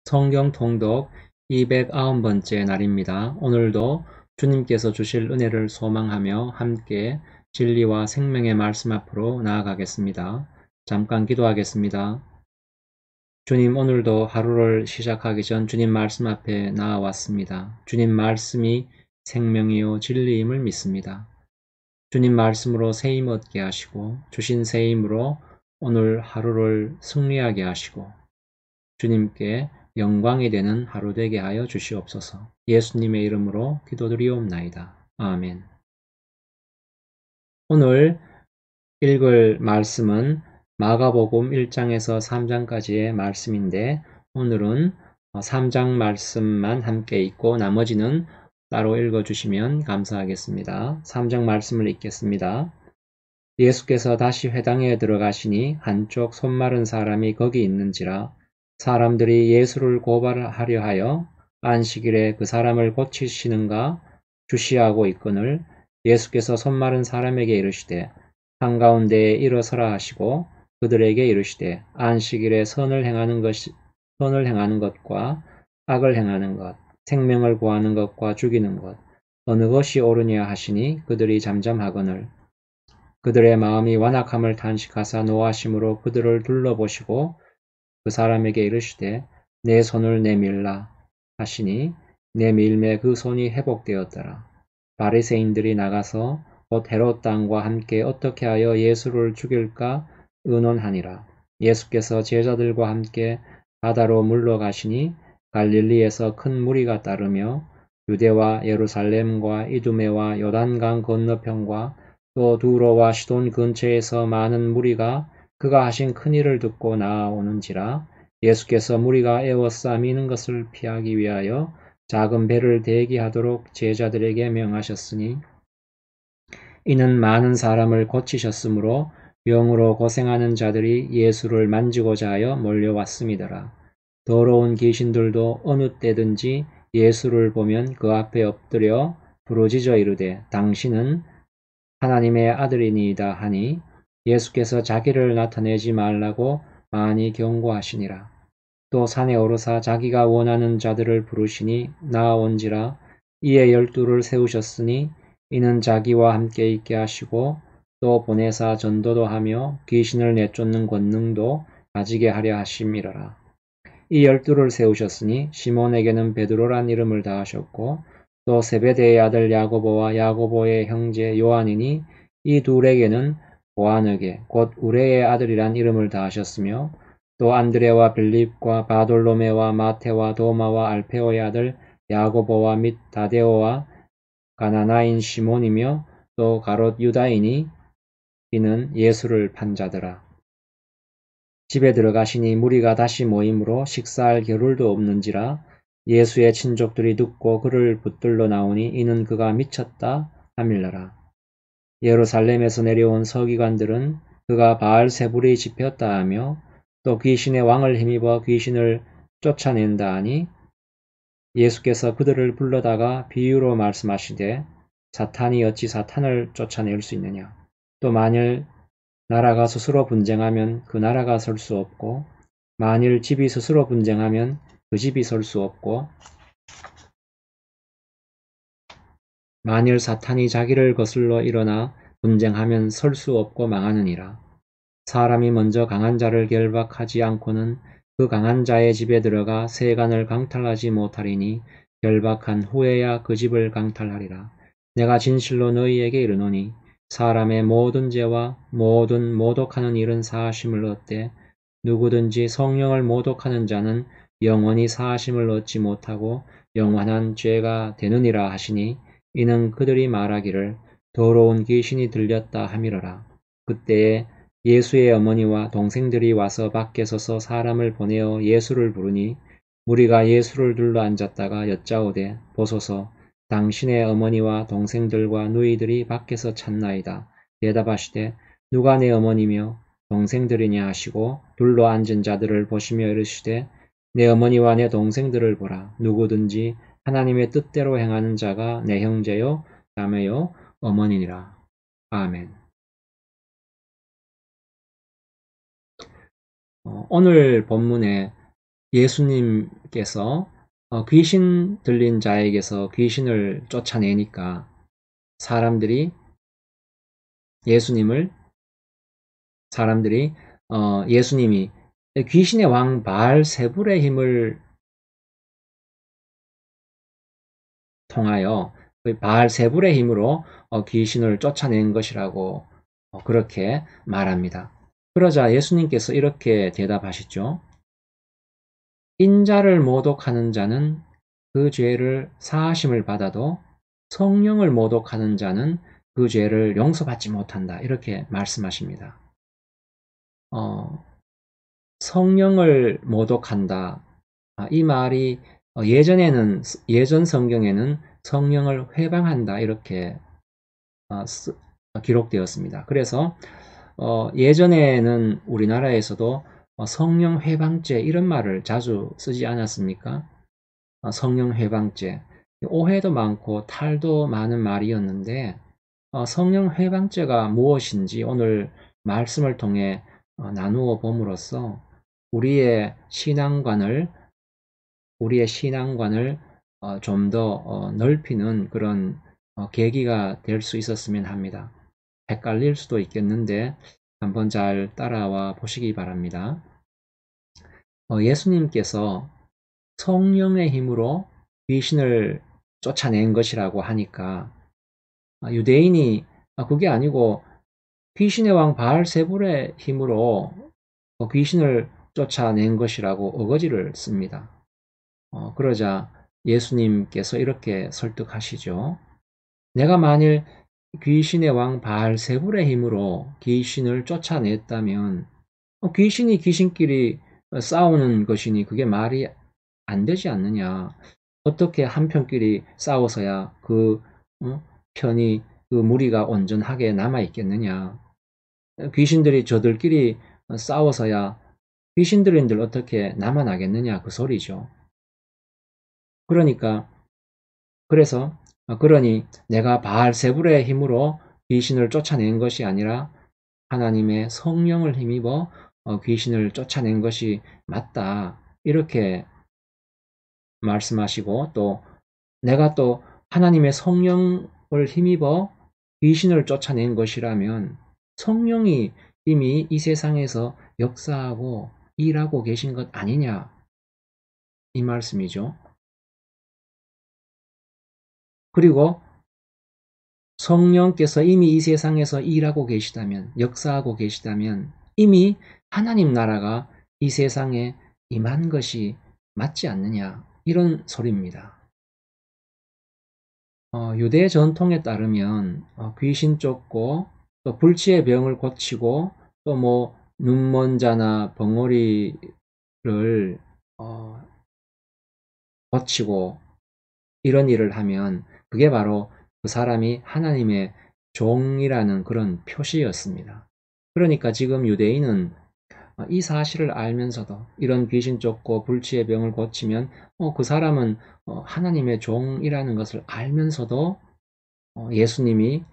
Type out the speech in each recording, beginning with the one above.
성경 통독 209번째 날입니다. 오늘도 주님께서 주실 은혜를 소망하며 함께 진리와 생명의 말씀 앞으로 나아가겠습니다. 잠깐 기도하겠습니다. 주님, 오늘도 하루를 시작하기 전 주님 말씀 앞에 나아왔습니다. 주님 말씀이 생명이요 진리임을 믿습니다. 주님 말씀으로 새 힘 얻게 하시고 주신 새 힘으로 오늘 하루를 승리하게 하시고 주님께 영광이 되는 하루 되게 하여 주시옵소서. 예수님의 이름으로 기도드리옵나이다. 아멘. 오늘 읽을 말씀은 마가복음 1장에서 3장까지의 말씀인데 오늘은 3장 말씀만 함께 읽고 나머지는 따로 읽어주시면 감사하겠습니다. 3장 말씀을 읽겠습니다. 예수께서 다시 회당에 들어가시니 한쪽 손 마른 사람이 거기 있는지라 사람들이 예수를 고발하려 하여 안식일에 그 사람을 고치시는가 주시하고 있거늘 예수께서 손 마른 사람에게 이르시되 한가운데에 일어서라 하시고 그들에게 이르시되 안식일에 선을 행하는 것과 악을 행하는 것, 생명을 구하는 것과 죽이는 것, 어느 것이 옳으냐 하시니 그들이 잠잠하거늘 그들의 마음이 완악함을 탄식하사 노하심으로 그들을 둘러보시고 그 사람에게 이르시되 내 손을 내밀라 하시니 내밀매 그 손이 회복되었더라. 바리새인들이 나가서 곧 헤롯 당과 함께 어떻게 하여 예수를 죽일까 의논하니라. 예수께서 제자들과 함께 바다로 물러가시니 갈릴리에서 큰 무리가 따르며 유대와 예루살렘과 이두메와 요단강 건너편과 또 두로와 시돈 근처에서 많은 무리가 그가 하신 큰일을 듣고 나아오는지라. 예수께서 무리가 에워싸미는 것을 피하기 위하여 작은 배를 대기하도록 제자들에게 명하셨으니 이는 많은 사람을 고치셨으므로 병으로 고생하는 자들이 예수를 만지고자 하여 몰려왔음이더라. 더러운 귀신들도 어느 때든지 예수를 보면 그 앞에 엎드려 부르짖어 이르되 당신은 하나님의 아들이니이다 하니 예수께서 자기를 나타내지 말라고 많이 경고하시니라. 또 산에 오르사 자기가 원하는 자들을 부르시니 나아온지라. 이에 12를 세우셨으니 이는 자기와 함께 있게 하시고 또 보내사 전도도 하며 귀신을 내쫓는 권능도 가지게 하려 하심이라. 이 12를 세우셨으니 시몬에게는 베드로란 이름을 다하셨고 또 세베대의 아들 야고보와 야고보의 형제 요한이니 이 둘에게는 보아너게 곧 우레의 아들이란 이름을 다하셨으며 또 안드레와 빌립과 바돌로메와 마테와 도마와 알페오의 아들 야고보와 및 다데오와 가나나인 시몬이며 또 가롯 유다이니 이는 예수를 판 자더라. 집에 들어가시니 무리가 다시 모임으로 식사할 겨를도 없는지라. 예수의 친족들이 듣고 그를 붙들러 나오니 이는 그가 미쳤다 하밀러라. 예루살렘에서 내려온 서기관들은 그가 바알세불이 집혔다 하며 또 귀신의 왕을 힘입어 귀신을 쫓아낸다 하니 예수께서 그들을 불러다가 비유로 말씀하시되 사탄이 어찌 사탄을 쫓아낼 수 있느냐. 또 만일 나라가 스스로 분쟁하면 그 나라가 설 수 없고 만일 집이 스스로 분쟁하면 그 집이 설 수 없고 만일 사탄이 자기를 거슬러 일어나 분쟁하면 설 수 없고 망하느니라. 사람이 먼저 강한 자를 결박하지 않고는 그 강한 자의 집에 들어가 세간을 강탈하지 못하리니 결박한 후에야 그 집을 강탈하리라. 내가 진실로 너희에게 이르노니 사람의 모든 죄와 모든 모독하는 일은 사하심을 얻되 누구든지 성령을 모독하는 자는 영원히 사하심을 얻지 못하고 영원한 죄가 되느니라 하시니 이는 그들이 말하기를 더러운 귀신이 들렸다 함이러라. 그때에 예수의 어머니와 동생들이 와서 밖에 서서 사람을 보내어 예수를 부르니 무리가 예수를 둘러 앉았다가 여짜오되 보소서 당신의 어머니와 동생들과 누이들이 밖에서 찾나이다. 대답하시되 누가 내 어머니며 동생들이냐 하시고 둘러 앉은 자들을 보시며 이르시되 내 어머니와 내 동생들을 보라. 누구든지 하나님의 뜻대로 행하는 자가 내 형제요 자매요 어머니니라. 아멘. 오늘 본문에 예수님께서 귀신 들린 자에게서 귀신을 쫓아내니까 사람들이 예수님을 사람들이 예수님이 귀신의 왕 바알세불의 힘을 통하여 그 바알세불의 힘으로 귀신을 쫓아낸 것이라고 그렇게 말합니다. 그러자 예수님께서 이렇게 대답하시죠. 인자를 모독하는 자는 그 죄를 사하심을 받아도 성령을 모독하는 자는 그 죄를 용서받지 못한다. 이렇게 말씀하십니다. 성령을 모독한다. 이 말이 예전 성경에는 성령을 회방한다 이렇게 기록되었습니다. 그래서 예전에는 우리나라에서도 성령 회방죄 이런 말을 자주 쓰지 않았습니까? 성령 회방죄. 오해도 많고 탈도 많은 말이었는데 성령 회방죄가 무엇인지 오늘 말씀을 통해 나누어 봄으로써 우리의 신앙관을 좀 더 넓히는 그런 계기가 될 수 있었으면 합니다. 헷갈릴 수도 있겠는데 한번 잘 따라와 보시기 바랍니다. 예수님께서 성령의 힘으로 귀신을 쫓아낸 것이라고 하니까 유대인이 그게 아니고 귀신의 왕 바알세불의 힘으로 귀신을 쫓아낸 것이라고 어거지를 씁니다. 그러자 예수님께서 이렇게 설득하시죠. 내가 만일 귀신의 왕 바알세불의 힘으로 귀신을 쫓아냈다면 귀신이 귀신끼리 싸우는 것이니 그게 말이 안 되지 않느냐. 어떻게 한편끼리 싸워서야 그 편이 그 무리가 온전하게 남아 있겠느냐. 귀신들이 저들끼리 싸워서야 귀신들인들 어떻게 남아나겠느냐 그 소리죠. 그러니 내가 바알세불의 힘으로 귀신을 쫓아낸 것이 아니라 하나님의 성령을 힘입어 귀신을 쫓아낸 것이 맞다. 이렇게 말씀하시고 또 내가 또 하나님의 성령을 힘입어 귀신을 쫓아낸 것이라면 성령이 이미 이 세상에서 역사하고 일하고 계신 것 아니냐 이 말씀이죠. 그리고 성령께서 이미 이 세상에서 일하고 계시다면 역사하고 계시다면 이미 하나님 나라가 이 세상에 임한 것이 맞지 않느냐 이런 소리입니다. 유대 전통에 따르면 귀신 쫓고 또 불치의 병을 고치고 또 뭐 눈먼 자나 벙어리를 고치고 이런 일을 하면 그게 바로 그 사람이 하나님의 종이라는 그런 표시였습니다. 그러니까 지금 유대인은 이 사실을 알면서도 이런 귀신 쫓고 불치의 병을 고치면 그 사람은 하나님의 종이라는 것을 알면서도 예수님이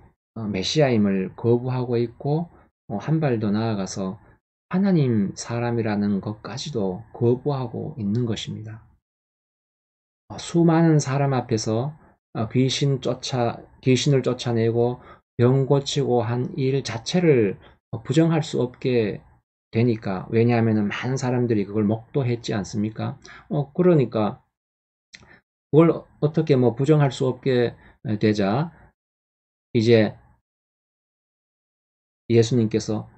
메시아임을 거부하고 있고 한 발 더 나아가서 하나님 사람이라는 것까지도 거부하고 있는 것입니다. 수많은 사람 앞에서 귀신을 쫓아내고 병 고치고 한 일 자체를 부정할 수 없게 되니까 왜냐하면 많은 사람들이 그걸 목도했지 않습니까? 그러니까 그걸 어떻게 뭐 부정할 수 없게 되자 이제 예수님께서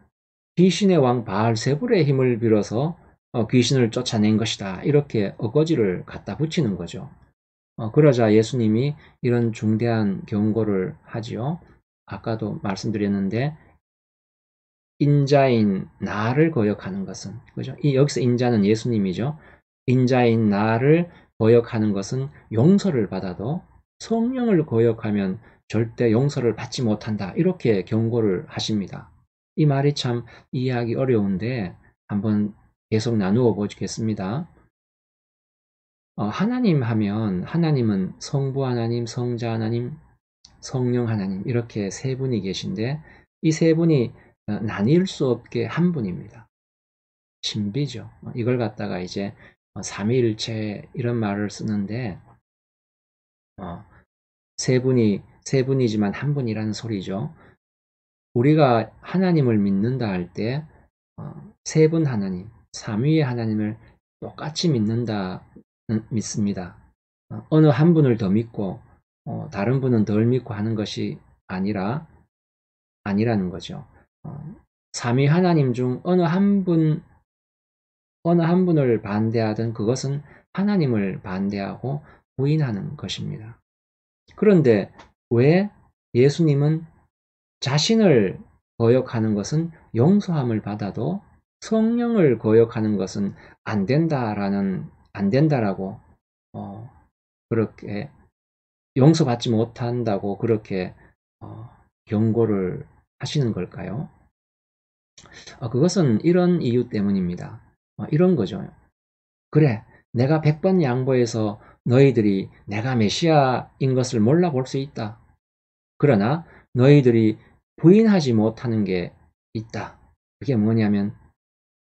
귀신의 왕 바알세불의 힘을 빌어서 귀신을 쫓아낸 것이다. 이렇게 어거지를 갖다 붙이는 거죠. 그러자 예수님이 이런 중대한 경고를 하지요. 아까도 말씀드렸는데 인자인 나를 거역하는 것은 그죠? 여기서 인자는 예수님이죠. 인자인 나를 거역하는 것은 용서를 받아도 성령을 거역하면 절대 용서를 받지 못한다. 이렇게 경고를 하십니다. 이 말이 참 이해하기 어려운데 한번 계속 나누어 보겠습니다. 하나님 하면 하나님은 성부 하나님, 성자 하나님, 성령 하나님 이렇게 세 분이 계신데 이 세 분이 나뉠 수 없게 한 분입니다. 신비죠. 이걸 갖다가 이제 삼위일체 이런 말을 쓰는데 세 분이지만 한 분이라는 소리죠. 우리가 하나님을 믿는다 할 때 세 분 하나님, 삼위의 하나님을 똑같이 믿습니다. 어느 한 분을 더 믿고 다른 분은 덜 믿고 하는 것이 아니라는 거죠. 삼위 하나님 중 어느 한 분을 반대하든 그것은 하나님을 반대하고 부인하는 것입니다. 그런데 왜 예수님은 자신을 거역하는 것은 용서함을 받아도 성령을 거역하는 것은 안 된다라고 그렇게 용서받지 못한다고 그렇게 경고를 하시는 걸까요? 그것은 이런 이유 때문입니다. 이런 거죠. 그래, 내가 100번 양보해서 너희들이 내가 메시아인 것을 몰라볼 수 있다. 그러나 너희들이 부인하지 못하는 게 있다. 그게 뭐냐면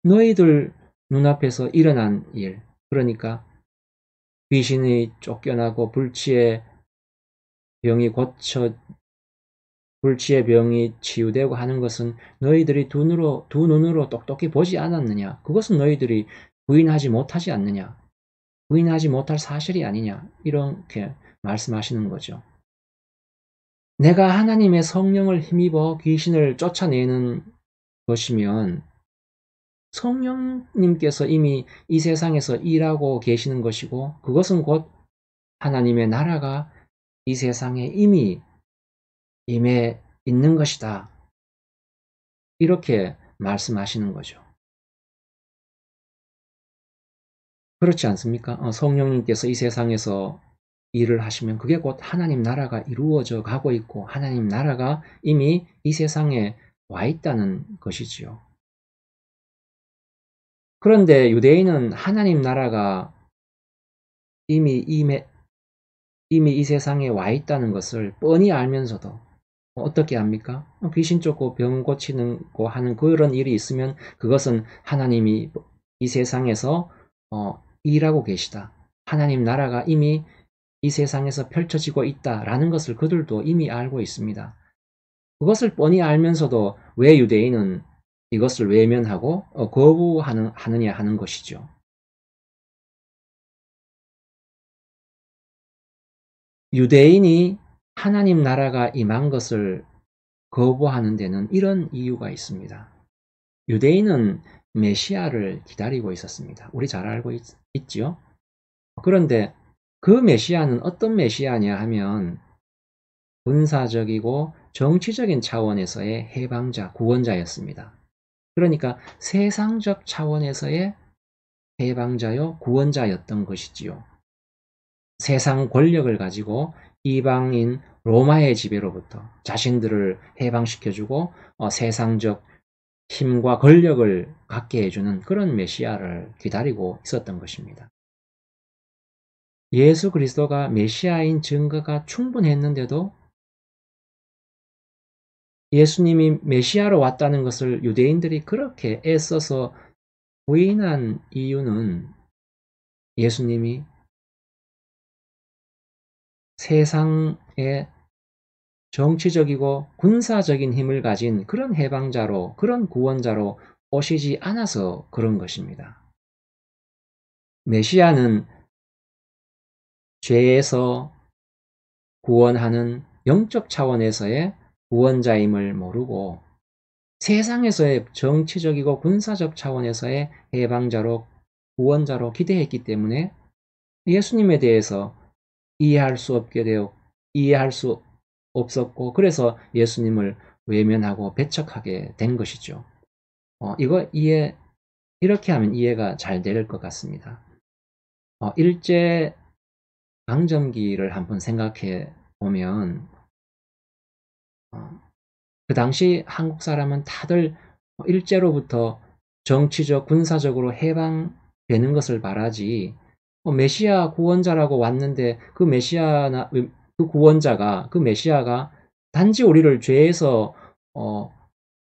너희들 눈앞에서 일어난 일, 그러니까 귀신이 쫓겨나고 불치의 병이 치유되고 하는 것은 너희들이 두 눈으로 똑똑히 보지 않았느냐? 그것은 너희들이 부인하지 못하지 않느냐? 부인하지 못할 사실이 아니냐? 이렇게 말씀하시는 거죠. 내가 하나님의 성령을 힘입어 귀신을 쫓아내는 것이면 성령님께서 이미 이 세상에서 일하고 계시는 것이고 그것은 곧 하나님의 나라가 이 세상에 이미 임해 있는 것이다. 이렇게 말씀하시는 거죠. 그렇지 않습니까? 성령님께서 이 세상에서 일을 하시면 그게 곧 하나님 나라가 이루어져 가고 있고 하나님 나라가 이미 이 세상에 와 있다는 것이지요. 그런데 유대인은 하나님 나라가 이미 이 세상에 와 있다는 것을 뻔히 알면서도 어떻게 합니까? 귀신 쫓고 병 고치는 거 하는 그런 일이 있으면 그것은 하나님이 이 세상에서 일하고 계시다. 하나님 나라가 이미 이 세상에서 펼쳐지고 있다라는 것을 그들도 이미 알고 있습니다. 그것을 뻔히 알면서도 왜 유대인은 이것을 외면하고 거부하느냐 하는 것이죠. 유대인이 하나님 나라가 임한 것을 거부하는 데는 이런 이유가 있습니다. 유대인은 메시아를 기다리고 있었습니다. 우리 잘 알고 있죠? 그런데 그 메시아는 어떤 메시아냐 하면 군사적이고 정치적인 차원에서의 해방자, 구원자였습니다. 그러니까 세상적 차원에서의 해방자요, 구원자였던 것이지요. 세상 권력을 가지고 이방인 로마의 지배로부터 자신들을 해방시켜주고 세상적 힘과 권력을 갖게 해주는 그런 메시아를 기다리고 있었던 것입니다. 예수 그리스도가 메시아인 증거가 충분했는데도 예수님이 메시아로 왔다는 것을 유대인들이 그렇게 애써서 부인한 이유는 예수님이 세상의 정치적이고 군사적인 힘을 가진 그런 해방자로, 그런 구원자로 오시지 않아서 그런 것입니다. 메시아는 죄에서 구원하는 영적 차원에서의 구원자임을 모르고 세상에서의 정치적이고 군사적 차원에서의 해방자로, 구원자로 기대했기 때문에 예수님에 대해서 이해할 수 없었고, 그래서 예수님을 외면하고 배척하게 된 것이죠. 이렇게 하면 이해가 잘 될 것 같습니다. 일제 강점기를 한번 생각해 보면, 그 당시 한국 사람은 다들 일제로부터 정치적, 군사적으로 해방되는 것을 바라지, 메시아 구원자라고 왔는데 그 메시아가 단지 우리를 죄에서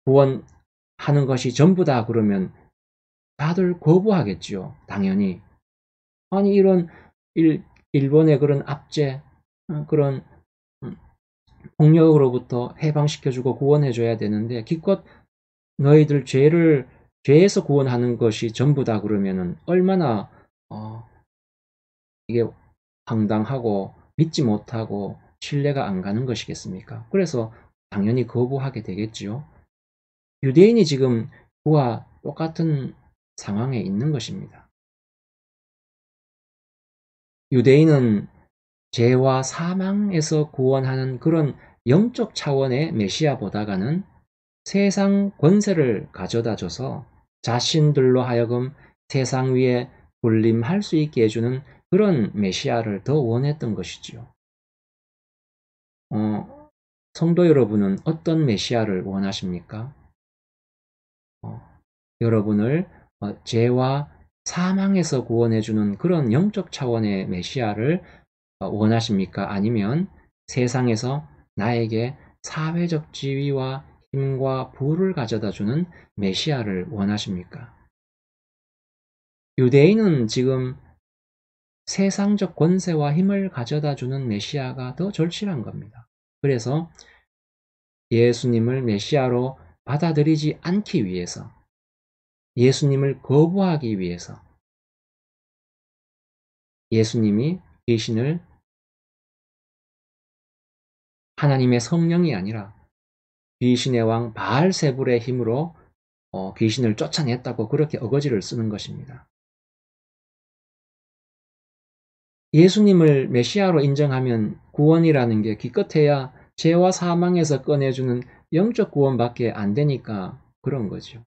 구원하는 것이 전부다 그러면 다들 거부하겠지요. 당연히. 아니 이런 일본의 그런 압제, 그런 폭력으로부터 해방시켜주고 구원해줘야 되는데 기껏 너희들 죄에서 구원하는 것이 전부다 그러면은 얼마나 이게 황당하고 믿지 못하고 신뢰가 안 가는 것이겠습니까? 그래서 당연히 거부하게 되겠지요. 유대인이 지금 그와 똑같은 상황에 있는 것입니다. 유대인은 죄와 사망에서 구원하는 그런 영적 차원의 메시아보다가는 세상 권세를 가져다 줘서 자신들로 하여금 세상 위에 군림할 수 있게 해주는 그런 메시아를 더 원했던 것이지요. 성도 여러분은 어떤 메시아를 원하십니까? 여러분을 죄와 사망에서 구원해주는 그런 영적 차원의 메시아를 원하십니까? 아니면 세상에서 나에게 사회적 지위와 힘과 부를 가져다주는 메시아를 원하십니까? 유대인은 지금 세상적 권세와 힘을 가져다주는 메시아가 더 절실한 겁니다. 그래서 예수님을 메시아로 받아들이지 않기 위해서, 예수님을 거부하기 위해서 예수님이 귀신을 하나님의 성령이 아니라 귀신의 왕 바알세불의 힘으로 귀신을 쫓아냈다고 그렇게 어거지를 쓰는 것입니다. 예수님을 메시아로 인정하면 구원이라는 게 기껏해야 죄와 사망에서 꺼내주는 영적 구원밖에 안 되니까 그런 거죠.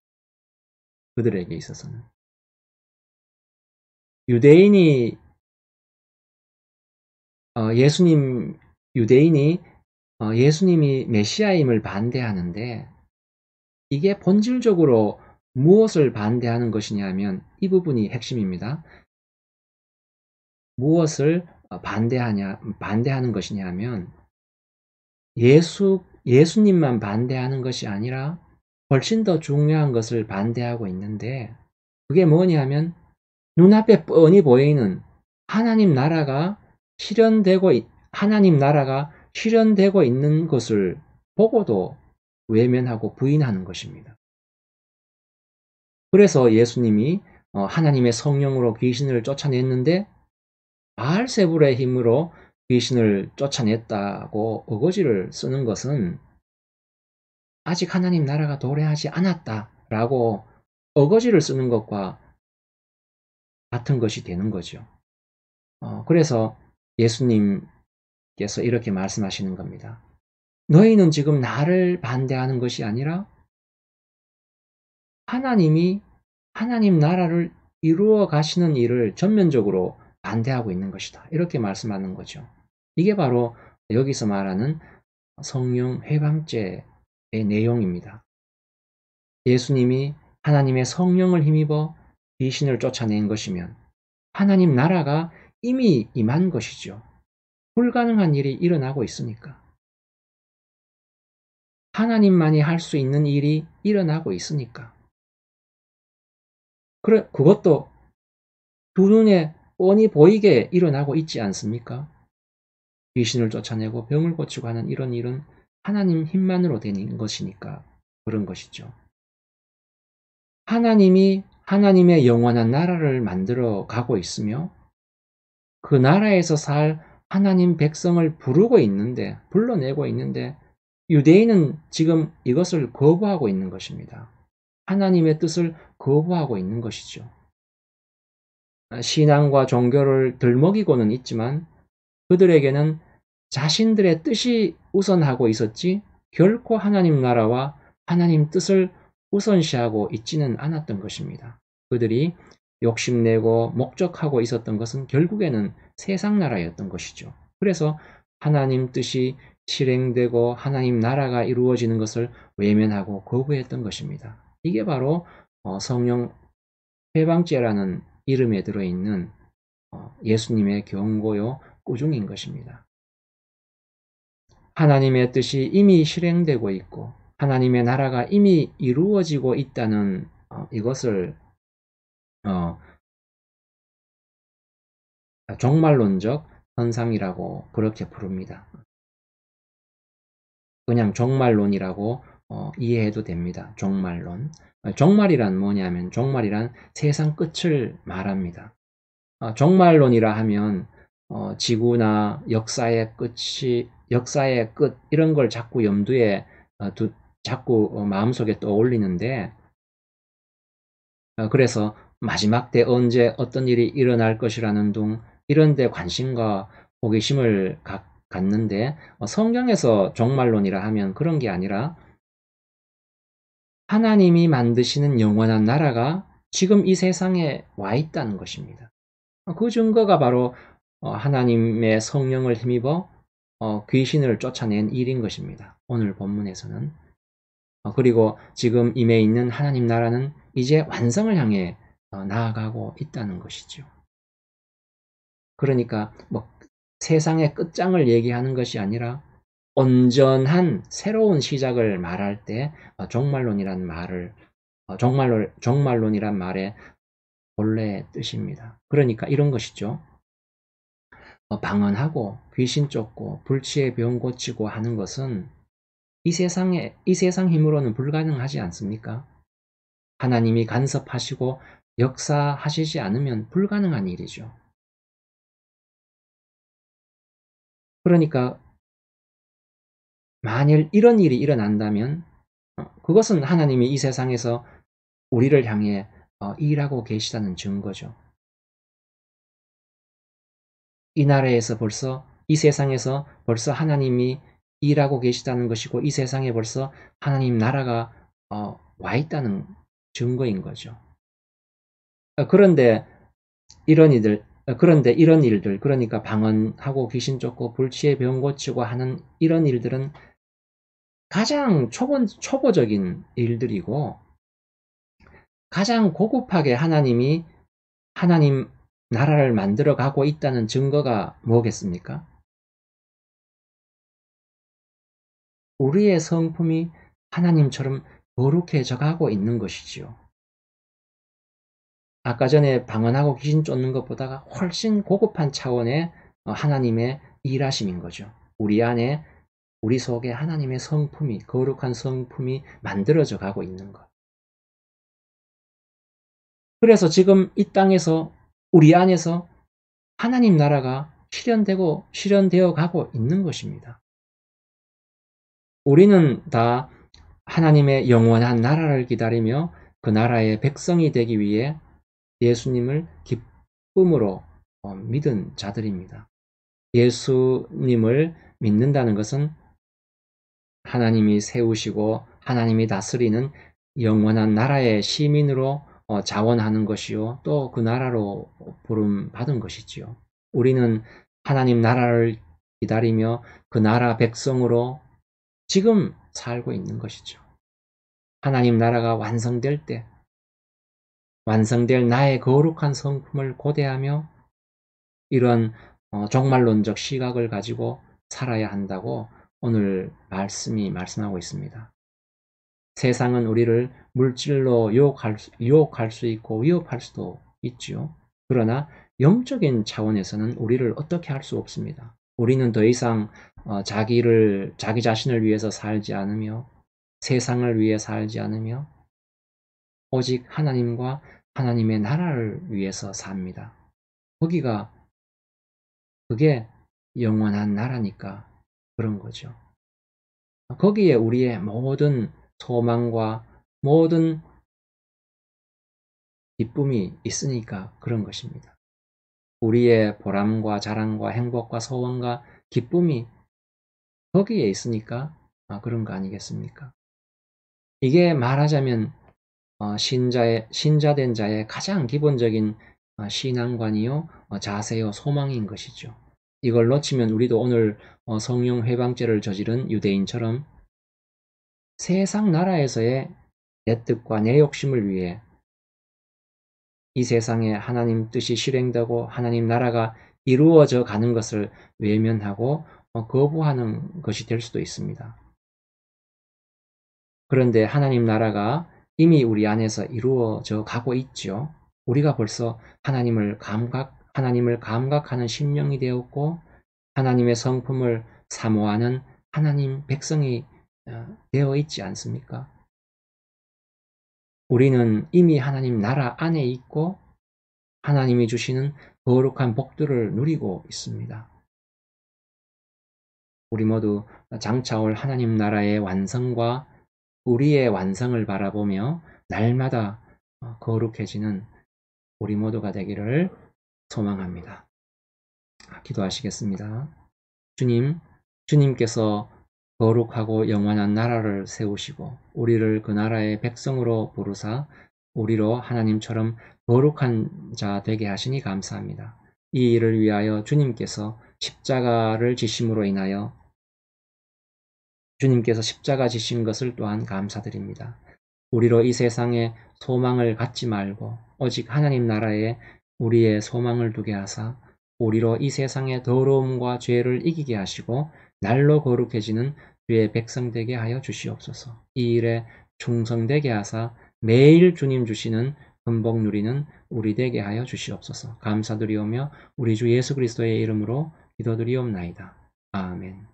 그들에게 있어서는. 유대인이 유대인이 예수님이 메시아임을 반대하는데 이게 본질적으로 무엇을 반대하는 것이냐면 이 부분이 핵심입니다. 무엇을 반대하는 것이냐면 예수님만 반대하는 것이 아니라 훨씬 더 중요한 것을 반대하고 있는데 그게 뭐냐면 눈앞에 뻔히 보이는 하나님 나라가 실현되고 있는 것을 보고도 외면하고 부인하는 것입니다. 그래서 예수님이 하나님의 성령으로 귀신을 쫓아냈는데 바알세불의 힘으로 귀신을 쫓아냈다고 어거지를 쓰는 것은 아직 하나님 나라가 도래하지 않았다라고 어거지를 쓰는 것과 같은 것이 되는 거죠. 그래서 예수님께서 이렇게 말씀하시는 겁니다. 너희는 지금 나를 반대하는 것이 아니라 하나님이 하나님 나라를 이루어 가시는 일을 전면적으로 반대하고 있는 것이다. 이렇게 말씀하는 거죠. 이게 바로 여기서 말하는 성령 회방죄의 내용입니다. 예수님이 하나님의 성령을 힘입어 귀신을 쫓아낸 것이면 하나님 나라가 이미 임한 것이죠. 불가능한 일이 일어나고 있으니까. 하나님만이 할 수 있는 일이 일어나고 있으니까. 그래, 그것도 두 눈에 뻔히 보이게 일어나고 있지 않습니까? 귀신을 쫓아내고 병을 고치고 하는 이런 일은 하나님 힘만으로 되는 것이니까 그런 것이죠. 하나님이 하나님의 영원한 나라를 만들어 가고 있으며 그 나라에서 살 하나님 백성을 불러내고 있는데 유대인은 지금 이것을 거부하고 있는 것입니다. 하나님의 뜻을 거부하고 있는 것이죠. 신앙과 종교를 들먹이고는 있지만 그들에게는 자신들의 뜻이 우선하고 있었지 결코 하나님 나라와 하나님 뜻을 우선시하고 있지는 않았던 것입니다. 그들이 욕심내고 목적하고 있었던 것은 결국에는 세상 나라였던 것이죠. 그래서 하나님 뜻이 실행되고 하나님 나라가 이루어지는 것을 외면하고 거부했던 것입니다. 이게 바로 성령 회방죄라는 이름에 들어있는 예수님의 경고요 꾸중인 것입니다. 하나님의 뜻이 이미 실행되고 있고 하나님의 나라가 이미 이루어지고 있다는 이것을 종말론적 현상이라고 그렇게 부릅니다. 그냥 종말론이라고 이해해도 됩니다. 종말론. 종말이란 뭐냐면 종말이란 세상 끝을 말합니다. 종말론이라 하면 지구나 역사의 끝 이런 걸 자꾸 염두에 자꾸 마음속에 떠올리는데 그래서 마지막 때 언제 어떤 일이 일어날 것이라는 둥 이런 데 관심과 호기심을 갖는데 성경에서 종말론이라 하면 그런 게 아니라 하나님이 만드시는 영원한 나라가 지금 이 세상에 와 있다는 것입니다. 그 증거가 바로 하나님의 성령을 힘입어 귀신을 쫓아낸 일인 것입니다. 오늘 본문에서는. 그리고 지금 임해 있는 하나님 나라는 이제 완성을 향해 나아가고 있다는 것이죠. 그러니까 뭐 세상의 끝장을 얘기하는 것이 아니라 온전한 새로운 시작을 말할 때 종말론이란 종말론이란 말의 본래 뜻입니다. 그러니까 이런 것이죠. 방언하고 귀신 쫓고 불치의 병 고치고 하는 것은 이 세상 힘으로는 불가능하지 않습니까? 하나님이 간섭하시고 역사하시지 않으면 불가능한 일이죠. 그러니까 만일 이런 일이 일어난다면 그것은 하나님이 이 세상에서 우리를 향해 일하고 계시다는 증거죠. 이 세상에서 벌써 하나님이 일하고 계시다는 것이고 이 세상에 벌써 하나님 나라가 와 있다는 증거인 거죠. 그런데 이런 일들, 그러니까 방언하고 귀신 쫓고 불치의 병 고치고 하는 이런 일들은 가장 초보적인 일들이고 가장 고급하게 하나님 나라를 만들어 가고 있다는 증거가 뭐겠습니까? 우리의 성품이 하나님처럼 거룩해져 가고 있는 것이지요. 아까 전에 방언하고 귀신 쫓는 것보다가 훨씬 고급한 차원의 하나님의 일하심인 거죠. 우리 속에 하나님의 성품이, 거룩한 성품이 만들어져 가고 있는 것. 그래서 지금 이 땅에서 우리 안에서 하나님 나라가 실현되어 가고 있는 것입니다. 우리는 다 하나님의 영원한 나라를 기다리며 그 나라의 백성이 되기 위해 예수님을 기쁨으로 믿은 자들입니다. 예수님을 믿는다는 것은 하나님이 세우시고 하나님이 다스리는 영원한 나라의 시민으로 자원하는 것이요. 또 그 나라로 부름받은 것이지요. 우리는 하나님 나라를 기다리며 그 나라 백성으로 지금 살고 있는 것이죠. 하나님 나라가 완성될 때, 완성될 나의 거룩한 성품을 고대하며 이런 종말론적 시각을 가지고 살아야 한다고 오늘 말씀이 말씀하고 있습니다. 세상은 우리를 물질로 유혹할 수 있고 위협할 수도 있지요. 그러나 영적인 차원에서는 우리를 어떻게 할 수 없습니다. 우리는 더 이상 자기 자신을 위해서 살지 않으며 세상을 위해 살지 않으며 오직 하나님과 하나님의 나라를 위해서 삽니다. 그게 영원한 나라니까 그런 거죠. 거기에 우리의 모든 소망과 모든 기쁨이 있으니까 그런 것입니다. 우리의 보람과 자랑과 행복과 소원과 기쁨이 거기에 있으니까 그런 거 아니겠습니까? 이게 말하자면 신자된 자의 가장 기본적인 신앙관이요, 자세요, 소망인 것이죠. 이걸 놓치면 우리도 오늘 성령 회방죄를 저지른 유대인처럼 세상 나라에서의 내 뜻과 내 욕심을 위해 이 세상에 하나님 뜻이 실행되고 하나님 나라가 이루어져 가는 것을 외면하고 거부하는 것이 될 수도 있습니다. 그런데 하나님 나라가 이미 우리 안에서 이루어져 가고 있죠. 우리가 벌써 하나님을 하나님을 감각하는 심령이 되었고 하나님의 성품을 사모하는 하나님 백성이 되어 있지 않습니까? 우리는 이미 하나님 나라 안에 있고 하나님이 주시는 거룩한 복들을 누리고 있습니다. 우리 모두 장차 올 하나님 나라의 완성과 우리의 완성을 바라보며 날마다 거룩해지는 우리 모두가 되기를 소망합니다. 기도하시겠습니다. 주님께서 거룩하고 영원한 나라를 세우시고 우리를 그 나라의 백성으로 부르사 우리로 하나님처럼 거룩한 자 되게 하시니 감사합니다. 이 일을 위하여 주님께서 십자가를 지심으로 인하여 주님께서 십자가 지신 것을 또한 감사드립니다. 우리로 이 세상에 소망을 갖지 말고 오직 하나님 나라에 우리의 소망을 두게 하사 우리로 이 세상의 더러움과 죄를 이기게 하시고 날로 거룩해지는 주의 백성 되게 하여 주시옵소서. 이 일에 충성되게 하사 매일 주님 주시는 금복 누리는 우리 되게 하여 주시옵소서. 감사드리오며 우리 주 예수 그리스도의 이름으로 기도드리옵나이다. 아멘.